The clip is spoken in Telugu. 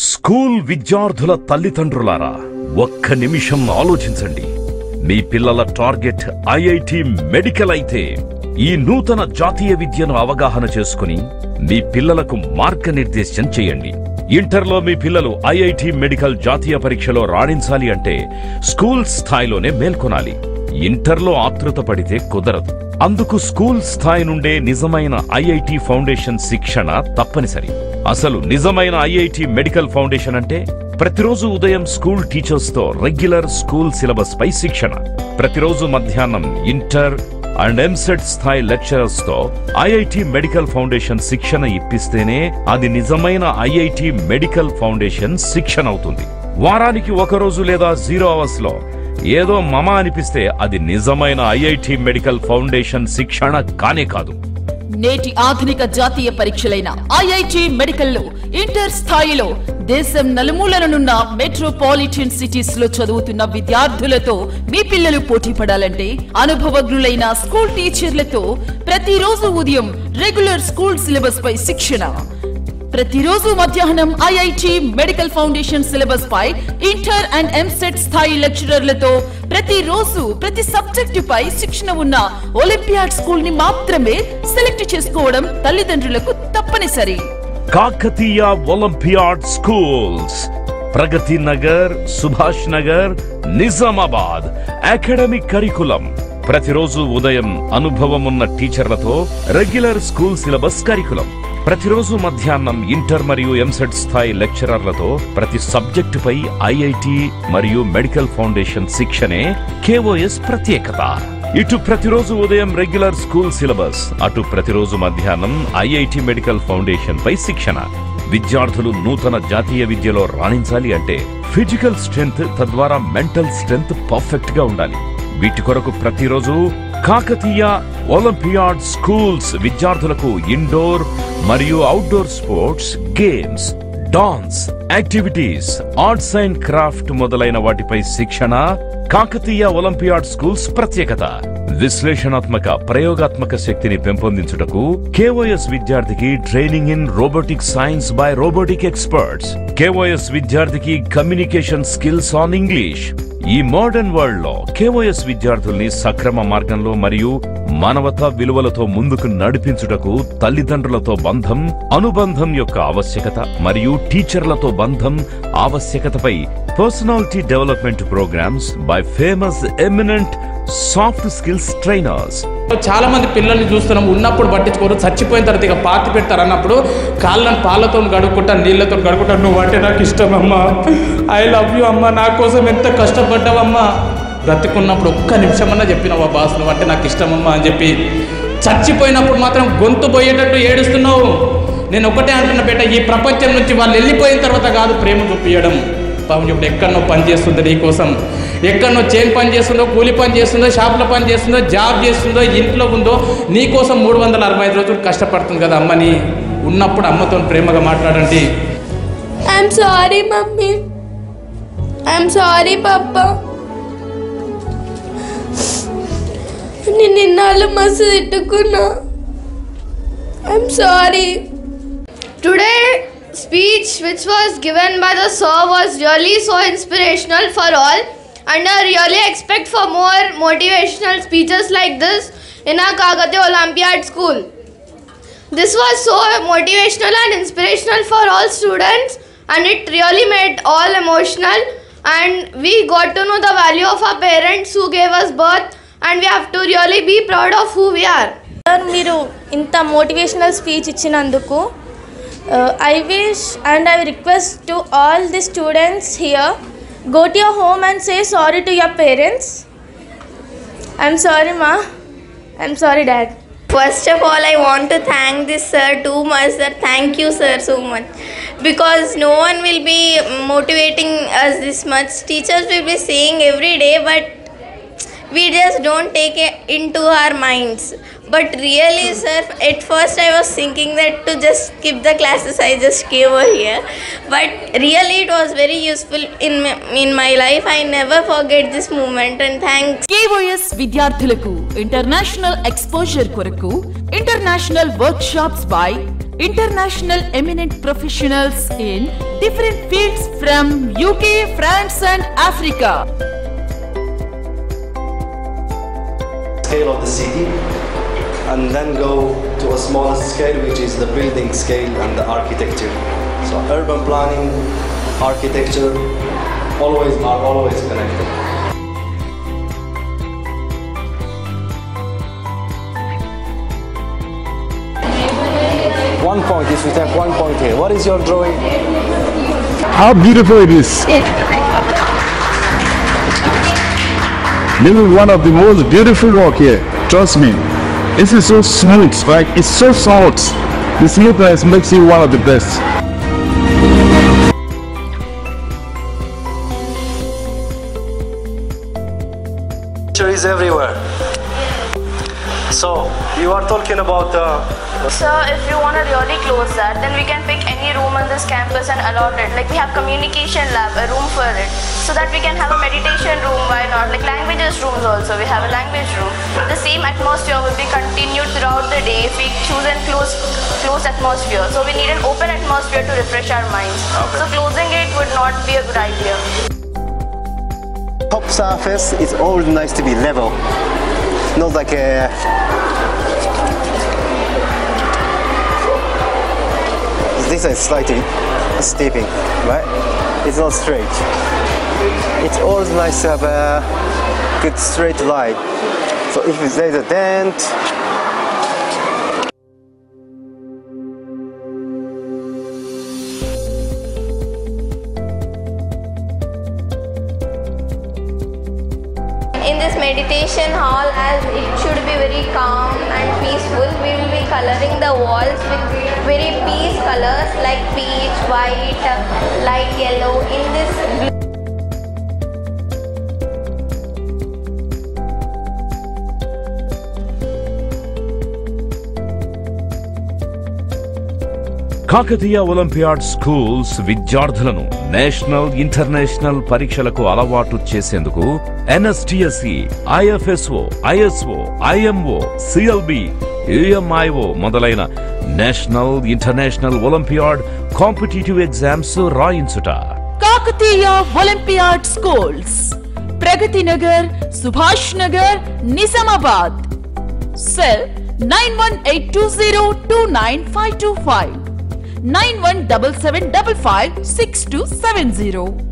స్కూల్ విద్యార్థుల తల్లిదండ్రులారా, ఒక్క నిమిషం ఆలోచించండి. మీ పిల్లల టార్గెట్ ఐఐటి మెడికల్ అయితే ఈ నూతన జాతీయ విద్యను అవగాహన చేసుకుని మీ పిల్లలకు మార్గనిర్దేశం చేయండి. ఇంటర్లో మీ పిల్లలు ఐఐటి మెడికల్ జాతీయ పరీక్షలో రాణించాలి అంటే స్కూల్ స్థాయిలోనే మేల్కొనాలి. ఇంటర్లో ఆతృత పడితే కుదరదు. అందుకు స్కూల్ స్థాయి నుండే నిజమైన ఐఐటి ఫౌండేషన్ శిక్షణ తప్పనిసరి. అసలు నిజమైన ఐఐటి మెడికల్ ఫౌండేషన్ అంటే ప్రతిరోజు ఉదయం స్కూల్ టీచర్స్ తో రెగ్యులర్ స్కూల్ సిలబస్ పై శిక్షణ, ప్రతిరోజు మధ్యాహ్నం ఇంటర్ అండ్ ఎంసెట్ స్థాయి లెక్చరర్స్ తో ఐఐటి మెడికల్ ఫౌండేషన్ శిక్షణ ఇప్పిస్తేనే అది నిజమైన ఐఐటి మెడికల్ ఫౌండేషన్ శిక్షణ అవుతుంది. వారానికి ఒకరోజు లేదా 0 అవర్స్ లో ఏదో మమ అనిపిస్తే అది నిజమైన ఐఐటి మెడికల్ ఫౌండేషన్ శిక్షణ కానే కాదు. నేటి ఆధునిక జాతీయ పరీక్షలైన ఐఐటి మెడికల్లో ఇంటర్ స్థాయిలో దేశం నలుమూలలనున్న మెట్రోపాలిటన్ సిటీస్ లో చదువుతున్న విద్యార్థులతో మీ పిల్లలు పోటీ పడాలంటే అనుభవజ్ఞులైన స్కూల్ టీచర్లతో ప్రతిరోజు ఉదయం రెగ్యులర్ స్కూల్ సిలబస్ పై శిక్షణ, ప్రతిరోజు మధ్యాహ్నం ఐఐటి మెడికల్ ఫౌండేషన్ సిలబస్ పై ఇంటర్ అండ్ ఎంసెట్ స్థాయి లెక్చరర్లతో ప్రతిరోజు ప్రతి సబ్జెక్టు పై శిక్షణ ఉన్న ఒలింపియాడ్ స్కూల్ ని మాత్రమే సెలెక్ట్ చేసుకోవడం తల్లిదండ్రులకు తప్పనిసరి. Kakatiya olympiad schools, Pragathi Nagar, Subhash Nagar, Nizamabad. Academic curriculum, ప్రతిరోజు ఉదయం అనుభవం ఉన్న టీచర్లతో రెగ్యులర్ స్కూల్ సిలబస్ కరికులం, ప్రతిరోజు మధ్యాహ్నం ఇంటర్ మరియు ఎంసెట్ స్థాయి లెక్చరర్లతో ప్రతి సబ్జెక్టుపై ఐఐటి మరియు మెడికల్ ఫౌండేషన్ శిక్షణే కేఓఎస్ ప్రత్యేకత. ఇటు ప్రతిరోజు ఉదయం రెగ్యులర్ స్కూల్ సిలబస్, అటు ప్రతిరోజు మధ్యాహ్నం ఐఐటి మెడికల్ ఫౌండేషన్ పై శిక్షణ. విద్యార్థులు నూతన జాతీయ విద్యలో రాణించాలి అంటే ఫిజికల్ స్ట్రెంగ్త్, తద్వారా మెంటల్ స్ట్రెంగ్త్ పర్ఫెక్ట్ గా ఉండాలి. వీటి కొరకు ప్రతిరోజు కాకతీయ ఒలింపియాడ్ స్కూల్స్ విద్యార్థులకు ఇండోర్ మరియు outdoor sports, games, dance, activities, arts and craft మొదలైన వాటిపై శిక్షణ కాకతీయ ఒలింపియాడ్ స్కూల్స్ ప్రత్యేకత. విశ్లేషణాత్మక, ప్రయోగాత్మక శక్తిని పెంపొందించుటకు కేఓఎస్ విద్యార్థికి training in robotic science by robotic experts, KOS విద్యార్థికి కమ్యూనికేషన్ స్కిల్స్ ఆన్ ఇంగ్లీష్. ఈ మోడర్న్ వరల్డ్ లో కేఓఎస్ విద్యార్థుల్ని సక్రమ మార్గంలో మరియు మానవతా విలువలతో ముందుకు నడిపించుటకు తల్లిదండ్రులతో బంధం, అనుబంధం యొక్క ఆవశ్యకత మరియు టీచర్లతో బంధం ఆవశ్యకతపై personality development programs by famous eminent soft skills trainers. చాలా మంది పిల్లల్ని చూస్తున్నాం, ఉన్నప్పుడు పట్టించుకోరు, చచ్చిపోయిన తర్వాత ఇక పాతి పెడతారు అన్నప్పుడు కాళ్ళని పాలతో గడుక్కుంటా, నీళ్ళతో గడుక్కుంటా, నువ్వు అంటే నాకు ఇష్టం అమ్మా, ఐ లవ్ యూ అమ్మా, నా కోసం ఎంత కష్టపడ్డావమ్మా, బ్రతికున్నప్పుడు ఒక్క నిమిషమన్నా చెప్పినావా బాస్ నువ్వు అంటే నాకు ఇష్టమమ్మా అని చెప్పి, చచ్చిపోయినప్పుడు మాత్రం గొంతు పోయేటట్టు ఏడుస్తున్నావు. నేను ఒకటే అంటున్నా బేట, ఈ ప్రపంచం నుంచి వాళ్ళు వెళ్ళిపోయిన తర్వాత కాదు ప్రేమ చూపించడం. పాపం ఇప్పుడు ఎక్కడనో పని చేస్తుంది నీ కోసం, ఎక్కడనో చైన్ పని చేస్తుందో, కూలి పని చేస్తుందో, షాప్లో పని చేస్తుందో, జాబ్ చేస్తుందో, ఇంట్లో ఉందో, నీ కోసం 365 రోజులు కష్టపడుతుంది కదా అమ్మని. ఉన్నప్పుడు అమ్మతో ప్రేమగా మాట్లాడండి. I'm sorry mummy, I'm sorry papa, నేను ఇన్నాళ్ళు మస్తు తిట్టుకున్నా, I'm sorry. Today speech which was given by the sir was really so inspirational for all, and I really expect for more motivational speeches like this in our Kakatiya Olympiad school. This was so motivational and inspirational for all students, and it really made all emotional, and we got to know the value of our parents who gave us birth, and we have to really be proud of who we are. మీరు ఇంత మోటివేషనల్ స్పీచ్ ఇచ్చినందుకు I wish and I request to all the students here, go to your home and say sorry to your parents. I'm sorry ma, I'm sorry dad. First of all, I want to thank this sir too much. Sir, thank you sir so much, because no one will be motivating us this much. Teachers will be saying every day, but we just don't take it into our minds. But really sir, at first I was thinking that to just skip the classes, I just came over here, but really it was very useful in my life. I never forget this moment, and thanks. KOS విద్యార్థులకు ఇంటర్నేషనల్ ఎక్స్పోజర్ కొరకు International workshops by international eminent professionals in different fields from UK, France and Africa. Scale of the city, and then go to a smaller scale, which is the building scale and the architecture. So urban planning, architecture are always connected. One point, if you take 1 point here, what is your drawing? How beautiful it is. This is one of the most beautiful rock here. Trust me. This is so smooth, like it's so soft. The smoothness makes it one of the best. Nature is everywhere. So you are talking about So if you want to really close that, then we can pick any room on this campus and allot it. Like we have communication lab, a room for it. So that we can have a meditation room, why not? Like languages rooms also, we have a language room. The same atmosphere will be continued throughout the day if we choose and close atmosphere. So we need an open atmosphere to refresh our minds. Okay. So closing it would not be a good idea. top surface is always nice to be level, not like a this is slightly steeping, right? It's not straight. It's always nice to have a good straight line. So if there's a dent, In this meditation hall, as it should be very calm and peaceful, we will be coloring the walls with very peace colors like peach, white, light yellow. In this Kakatiya olympiad schools విద్యార్థులను నేషనల్ ఇంటర్నేషనల్ పరీక్షలకు అలవాటు చేసేందుకు NSTSE, IFSO, ISO, IMO, CLB, UMIO మొదలైన national international olympiad competitive exams రాయించుట. Kakatiya olympiad schools, Pragathi Nagar, Subhash Nagar, Nizamabad. Cell 9182029525 9177556270.